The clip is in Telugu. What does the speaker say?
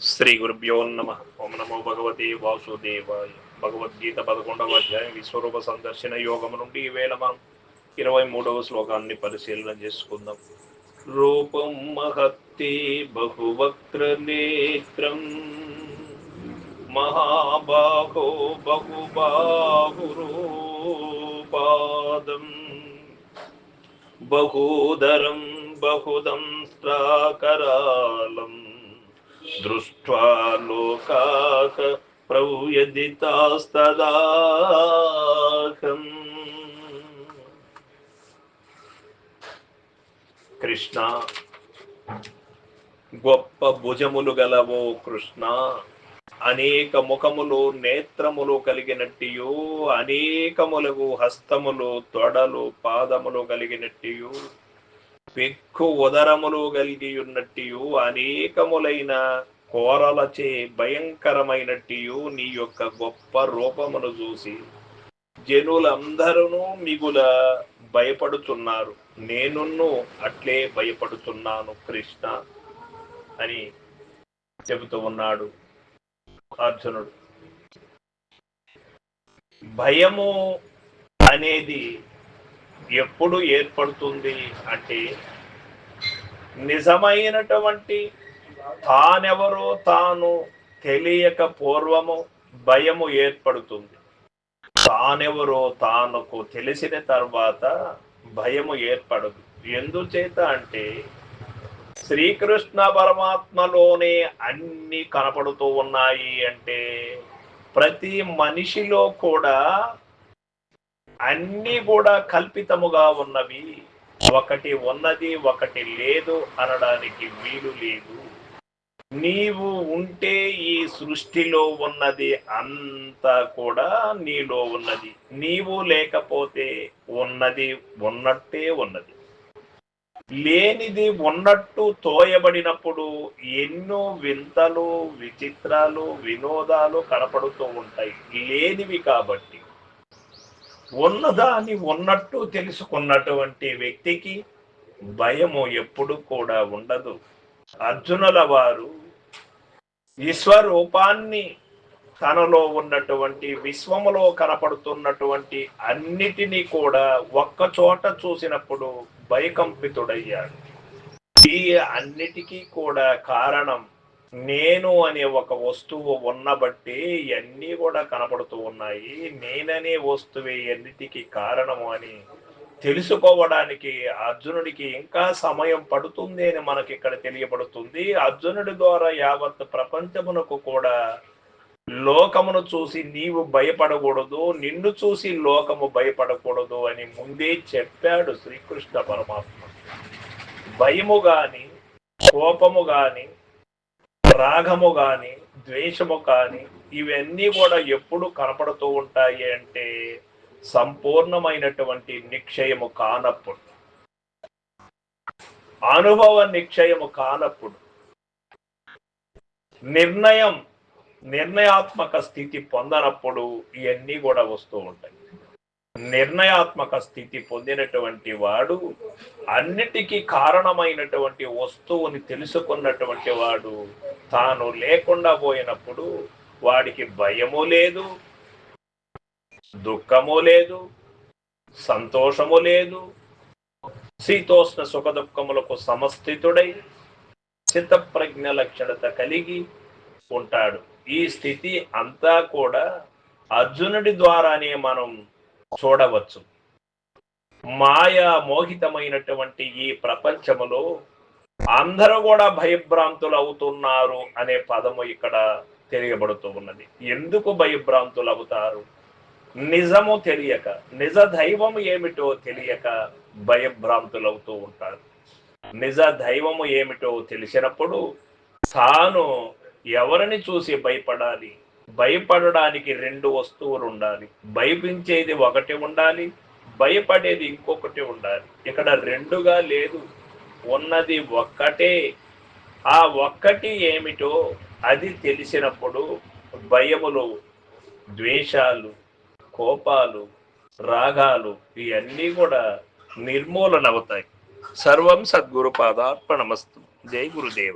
శ్రీ గురుభ్యో నమ. ఓం నమో భగవతే వాసుదేవాయ. భగవద్గీత 11వ అధ్యాయం విశ్వరూప సందర్శన యోగము నుండి ఈవేళ మనం 23వ శ్లోకాన్ని పరిశీలన చేసుకుందాం. రూపం మహత్తే బహువక్త్ర నేత్రం మహాబాహో బహుబాహురూపాదం బహూదరం బహుదంస్త్రాకరాళం దృష్ట్వా లోకాః ప్రవ్యదితాస్తదాహం. కృష్ణ, గొప్ప భుజములు గలవో కృష్ణ, అనేక ముఖములు నేత్రములు కలిగినట్టియు, అనేకములకు హస్తములు తొడలు పాదములు కలిగినట్టియు, పెక్కు ఉదరములు కలిగి ఉన్నట్టియు, అనేకములైన కోరలచే భయంకరమైనట్టియు నీ యొక్క గొప్ప రూపమును చూసి జనులందరూ మిగుల భయపడుతున్నారు. నేనున్ను అట్లే భయపడుతున్నాను కృష్ణ అని చెబుతూ ఉన్నాడు అర్జునుడు. భయము అనేది ఎప్పుడు ఏర్పడుతుంది అంటే, నిజమైనటువంటి తానెవరో తాను తెలియక పూర్వము భయము ఏర్పడుతుంది. తానెవరో తానుకు తెలిసిన తర్వాత భయము ఏర్పడదు. ఎందుచేత అంటే, శ్రీకృష్ణ పరమాత్మలోనే అన్ని కనపడుతూ ఉన్నాయి. అంటే ప్రతి మనిషిలో కూడా అన్నీ కూడా కల్పితముగా ఉన్నవి. ఒకటి ఉన్నది ఒకటి లేదు అనడానికి వీలు లేదు. నీవు ఉంటే ఈ సృష్టిలో ఉన్నది అంతా కూడా నీలో ఉన్నది. నీవు లేకపోతే ఉన్నది ఉన్నట్టే ఉన్నది. లేనిది ఉన్నట్టు తోయబడినప్పుడు ఎన్నో వింతలు, విచిత్రాలు, వినోదాలు కనపడుతూ ఉంటాయి. లేనివి కాబట్టి ఉన్నదాన్ని ఉన్నట్టు తెలుసుకున్నటువంటి వ్యక్తికి భయము ఎప్పుడు కూడా ఉండదు. అర్జునుల వారు విశ్వరూపాన్ని, తనలో ఉన్నటువంటి విశ్వములో కనపడుతున్నటువంటి అన్నిటినీ కూడా ఒక్క చోట చూసినప్పుడు భయకంపితుడయ్యాడు. ఈ అన్నిటికీ కూడా కారణం నేను అనే ఒక వస్తువు ఉన్నబట్టి ఇవన్నీ కూడా కనపడుతూ ఉన్నాయి. నేననే వస్తువే అన్నిటికీ కారణము అని తెలుసుకోవడానికి అర్జునుడికి ఇంకా సమయం పడుతుంది అని మనకి ఇక్కడ తెలియబడుతుంది. అర్జునుడి ద్వారా యావత్ ప్రపంచమునకు కూడా లోకమును చూసి నీవు భయపడకూడదు, నిన్ను చూసి లోకము భయపడకూడదు అని ముందే చెప్పాడు శ్రీకృష్ణ పరమాత్మ. భయము గాని, కోపము గాని, రాగము గాని, ద్వేషము కాని ఇవన్నీ కూడా ఎప్పుడు కనపడుతూ ఉంటాయి అంటే సంపూర్ణమైనటువంటి నిక్షయము కానప్పుడు, అనుభవ నిక్షయము కానప్పుడు, నిర్ణయాత్మక స్థితి పొందనప్పుడు ఇవన్నీ కూడా వస్తూ ఉంటాయి. నిర్ణయాత్మక స్థితి పొందినటువంటి వాడు, అన్నిటికీ కారణమైనటువంటి వస్తువుని తెలుసుకున్నటువంటి వాడు, తాను లేకుండా పోయినప్పుడు వాడికి భయము లేదు, దుఃఖము లేదు, సంతోషము లేదు, శీతోష్ణ సుఖ దుఃఖములకు సమస్థితుడై చిత్తప్రజ్ఞ లక్షణత కలిగి ఉంటాడు. ఈ స్థితి అంతా కూడా అర్జునుడి ద్వారానే మనం చూడవచ్చు. మాయా మోహితమైనటువంటి ఈ ప్రపంచములో అందరూ కూడా భయభ్రాంతులు అవుతున్నారు అనే పదము ఇక్కడ తెలియబడుతూ ఉన్నది. ఎందుకు భయభ్రాంతులు అవుతారు? నిజము తెలియక, నిజ దైవం ఏమిటో తెలియక భయభ్రాంతులు అవుతూ ఉంటారు. నిజ దైవము ఏమిటో తెలిసినప్పుడు తాను ఎవరిని చూసి భయపడాలి? భయపడడానికి రెండు వస్తువులు ఉండాలి. భయపించేది ఒకటి ఉండాలి, భయపడేది ఇంకొకటి ఉండాలి. ఇక్కడ రెండుగా లేదు, ఉన్నది ఒక్కటే. ఆ ఒక్కటి ఏమిటో అది తెలిసినప్పుడు భయములు, ద్వేషాలు, కోపాలు, రాగాలు ఇవన్నీ కూడా నిర్మూలన అవుతాయి. సర్వం సద్గురు పాదార్పణమస్తు. జై గురుదేవ.